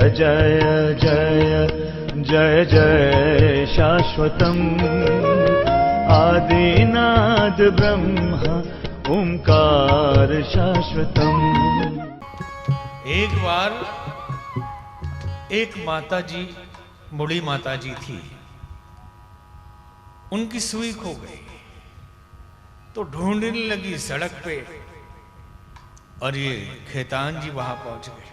जय जय जय जय शाश्वतम् आदिनाद ब्रह्म ओंकार शाश्वतम्। एक बार एक माता जी, बूढ़ी माता जी थी, उनकी सुई खो गई तो ढूंढने लगी सड़क पे, और ये खेतान जी वहां पहुंच गए।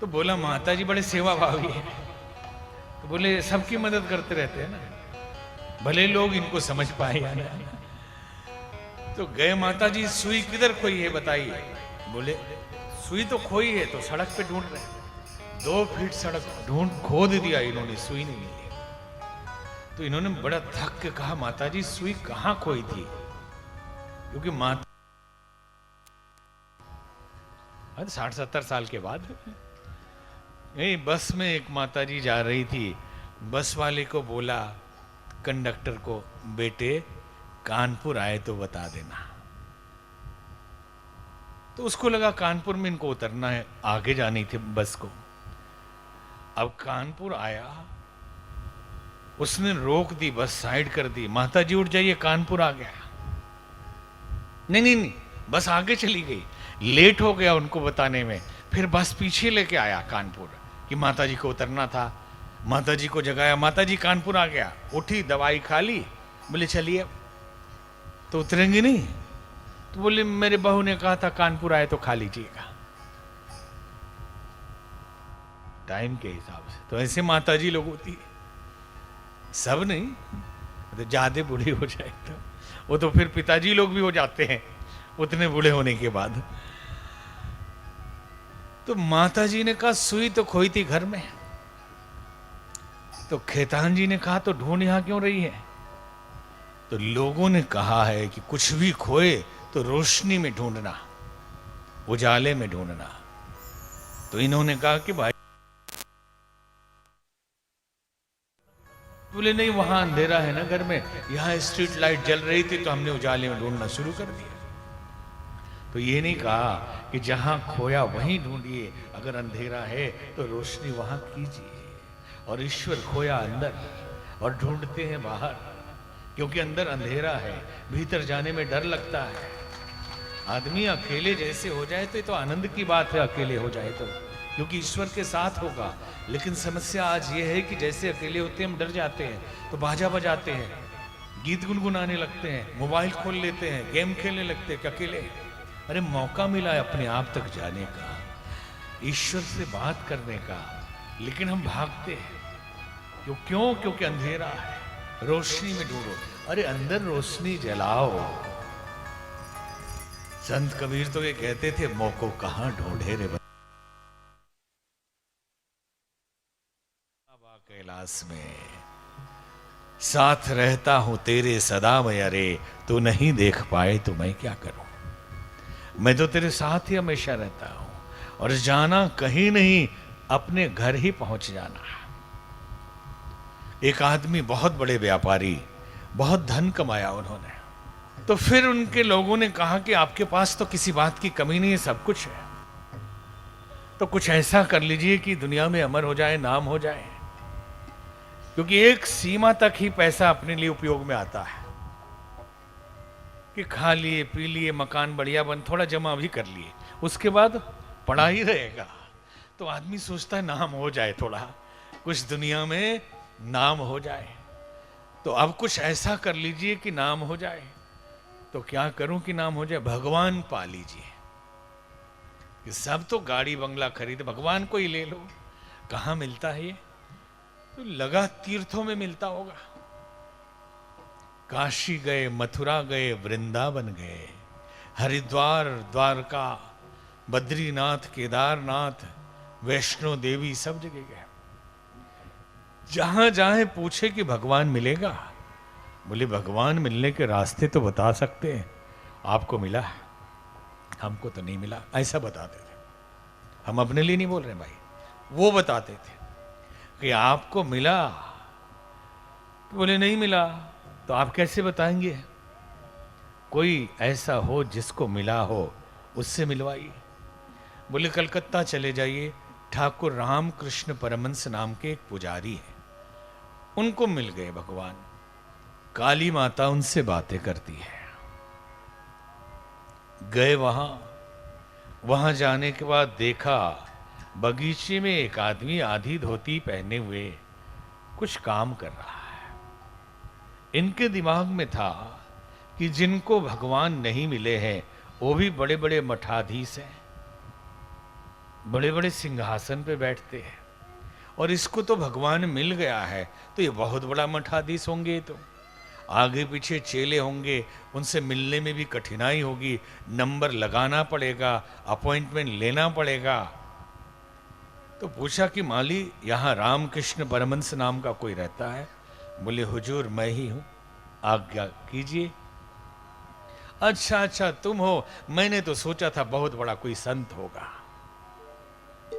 तो बोला माता जी बड़े सेवा भावी है, तो बोले सबकी मदद करते रहते हैं ना, भले लोग इनको समझ पाए या ना। तो गए माता जी, सुई किधर खोई है बताइए। बोले सुई तो खोई है, तो सड़क पे ढूंढ रहे हैं। 2 फीट सड़क ढूंढ खोद दिया इन्होंने, सुई नहीं मिली। तो इन्होंने बड़ा थक के कहा माता जी सुई कहां खोई थी, क्योंकि माता 60-70 साल के बाद नहीं, बस में एक माता जी जा रही थी। बस वाले को बोला, कंडक्टर को, बेटे कानपुर आए तो बता देना। तो उसको लगा कानपुर में इनको उतरना है, आगे जानी थी बस को। अब कानपुर आया, उसने रोक दी, बस साइड कर दी। माता जी उठ जाइए, कानपुर आ गया। नहीं नहीं नहीं, बस आगे चली गई, लेट हो गया उनको बताने में। फिर बस पीछे लेके आया कानपुर कि माता जी को उतरना था। माता जी को जगाया, माता जी कानपुर आ गया। उठी, दवाई खा ली, बोले चलिए। तो उतरेंगे नहीं, तो बोले मेरे बहू ने कहा था कानपुर आए तो खा लीजिएगा, टाइम के हिसाब से। तो ऐसे माता जी लोग होती है, सब नहीं, तो ज्यादा बूढ़ी हो जाए तो वो तो फिर पिताजी लोग भी हो जाते हैं उतने बूढ़े होने के बाद। तो माता जी ने कहा सुई तो खोई थी घर में। तो खेतान जी ने कहा तो ढूंढ यहां क्यों रही है। तो लोगों ने कहा है कि कुछ भी खोए तो रोशनी में ढूंढना, उजाले में ढूंढना। तो इन्होंने कहा कि भाई, बोले नहीं वहां अंधेरा है ना घर में, यहां स्ट्रीट लाइट जल रही थी तो हमने उजाले में ढूंढना शुरू कर दिया। तो ये नहीं कहा कि जहां खोया वहीं ढूंढिए, अगर अंधेरा है तो रोशनी वहां कीजिए। और ईश्वर खोया अंदर और ढूंढते हैं बाहर, क्योंकि अंदर अंधेरा है, भीतर जाने में डर लगता है। आदमी अकेले जैसे हो जाए तो ये तो आनंद की बात है, अकेले हो जाए तो, क्योंकि ईश्वर के साथ होगा। लेकिन समस्या आज ये है कि जैसे अकेले होते हैं हम डर जाते हैं, तो बाजा बजाते हैं, गीत गुनगुनाने लगते हैं, मोबाइल खोल लेते हैं, गेम खेलने लगते हैं कि अकेले। अरे मौका मिला है अपने आप तक जाने का, ईश्वर से बात करने का, लेकिन हम भागते हैं। क्यों? क्योंकि अंधेरा है, रोशनी में ढूंढो। अरे अंदर रोशनी जलाओ। संत कबीर तो ये कहते थे, मौको कहां ढूंढे रे कैलाश में, साथ रहता हूं तेरे सदा में, अरे तू नहीं देख पाए तो मैं क्या करूं। मैं तो तेरे साथ ही हमेशा रहता हूं, और जाना कहीं नहीं, अपने घर ही पहुंच जाना। एक आदमी, बहुत बड़े व्यापारी, बहुत धन कमाया उन्होंने। तो फिर उनके लोगों ने कहा कि आपके पास तो किसी बात की कमी नहीं है, सब कुछ है, तो कुछ ऐसा कर लीजिए कि दुनिया में अमर हो जाए, नाम हो जाए। क्योंकि एक सीमा तक ही पैसा अपने लिए उपयोग में आता है, कि खा लिए, पी लिए, मकान बढ़िया बन, थोड़ा जमा भी कर लिए, उसके बाद पड़ा ही रहेगा। तो आदमी सोचता है नाम हो जाए, थोड़ा कुछ दुनिया में नाम हो जाए। तो अब कुछ ऐसा कर लीजिए कि नाम हो जाए। तो क्या करूं कि नाम हो जाए? भगवान पा लीजिए। कि सब तो गाड़ी बंगला खरीद, भगवान को ही ले लो। कहां मिलता है ये? तो लगा तीर्थों में मिलता होगा। काशी गए, मथुरा गए, वृंदावन गए, हरिद्वार, द्वारका, बद्रीनाथ, केदारनाथ, वैष्णो देवी, सब जगह गए। जहां जाए पूछे कि भगवान मिलेगा। बोले भगवान मिलने के रास्ते तो बता सकते हैं, आपको मिला, हमको तो नहीं मिला, ऐसा बताते थे। हम अपने लिए नहीं बोल रहे भाई, वो बताते थे कि आपको मिला। तो बोले नहीं मिला, तो आप कैसे बताएंगे? कोई ऐसा हो जिसको मिला हो, उससे मिलवाइए। बोले कलकत्ता चले जाइए, ठाकुर रामकृष्ण परमहंस नाम के एक पुजारी हैं, उनको मिल गए भगवान। काली माता उनसे बातें करती है। गए वहां जाने के बाद देखा बगीचे में एक आदमी आधी धोती पहने हुए कुछ काम कर रहा है। इनके दिमाग में था कि जिनको भगवान नहीं मिले हैं वो भी बड़े बड़े मठाधीश हैं, बड़े बड़े सिंहासन पे बैठते हैं, और इसको तो भगवान मिल गया है तो ये बहुत बड़ा मठाधीश होंगे। तो आगे पीछे चेले होंगे, उनसे मिलने में भी कठिनाई होगी, नंबर लगाना पड़ेगा, अपॉइंटमेंट लेना पड़ेगा। तो पूछा कि माली यहाँ रामकृष्ण परमहंस नाम का कोई रहता है? बोले हुजूर मैं ही हूं, आज्ञा कीजिए। अच्छा तुम हो, मैंने तो सोचा था बहुत बड़ा कोई संत होगा।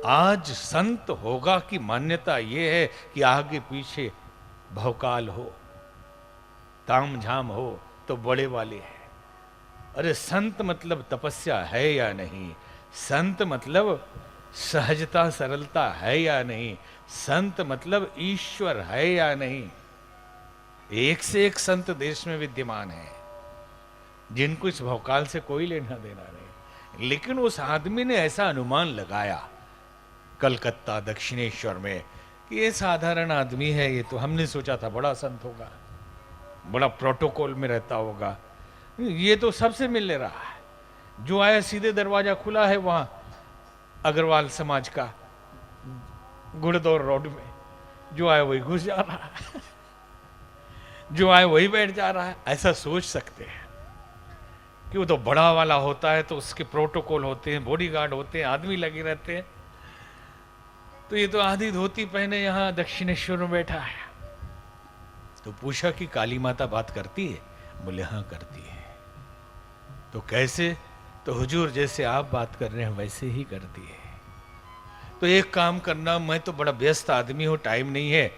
आज संत होगा की मान्यता यह है कि आगे पीछे भौकाल हो, ताम झाम हो तो बड़े वाले हैं। अरे संत मतलब तपस्या है या नहीं? संत मतलब सहजता सरलता है या नहीं? संत मतलब ईश्वर है या नहीं? एक से एक संत देश में विद्यमान है जिनको इस भौकाल से कोई लेना देना नहीं। लेकिन उस आदमी ने ऐसा अनुमान लगाया कलकत्ता दक्षिणेश्वर में कि ये साधारण आदमी है, ये तो हमने सोचा था बड़ा संत होगा, बड़ा प्रोटोकॉल में रहता होगा, ये तो सबसे मिल ले रहा है। जो आया सीधे दरवाजा खुला है वहां अग्रवाल समाज का गुड़दौर रोड में, जो आया वही घुस जा रहा है, जो आया वही बैठ जा रहा है। ऐसा सोच सकते हैं कि वो तो बड़ा वाला होता है तो उसके प्रोटोकॉल होते हैं, बॉडीगार्ड होते हैं, आदमी लगे रहते हैं, तो ये तो आधी धोती पहने यहां दक्षिणेश्वर में बैठा है। तो पूछा कि काली माता बात करती है? बोले हाँ करती है। तो कैसे? तो हुजूर जैसे आप बात कर रहे हैं वैसे ही करती है। तो एक काम करना, मैं तो बड़ा व्यस्त आदमी हूं, टाइम नहीं है,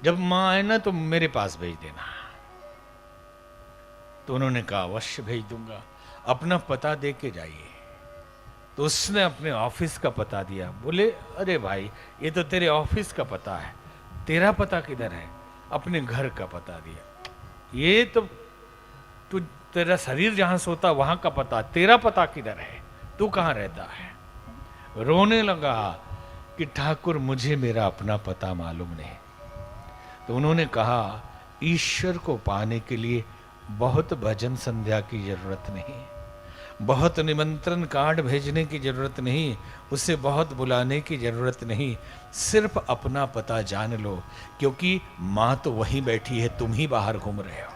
जब मां आए ना तो मेरे पास भेज देना। तो उन्होंने कहा अवश्य भेज दूंगा, अपना पता दे के जाइए। तो उसने अपने ऑफिस का पता दिया। बोले अरे भाई ये तो तेरे ऑफिस का पता है, तेरा पता किधर है? अपने घर का पता दिया। ये तो तू तेरा शरीर जहां सोता वहां का पता, तेरा पता किधर है? तू कहां रहता है? रोने लगा कि ठाकुर मुझे मेरा अपना पता मालूम नहीं। तो उन्होंने कहा ईश्वर को पाने के लिए बहुत भजन संध्या की जरूरत नहीं, बहुत निमंत्रण कार्ड भेजने की जरूरत नहीं, उसे बहुत बुलाने की जरूरत नहीं, सिर्फ अपना पता जान लो, क्योंकि मां तो वहीं बैठी है, तुम ही बाहर घूम रहे हो।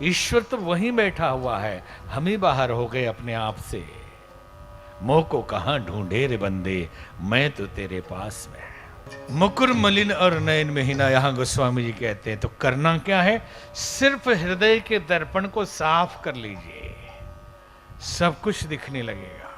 ईश्वर तो वहीं बैठा हुआ है, हम ही बाहर हो गए अपने आप से। मोह को कहां ढूंढे रे बंदे, मैं तो तेरे पास में। मुकुर मलिन और नयन महीना, यहां गोस्वामी जी कहते हैं। तो करना क्या है? सिर्फ हृदय के दर्पण को साफ कर लीजिए, सब कुछ दिखने लगेगा।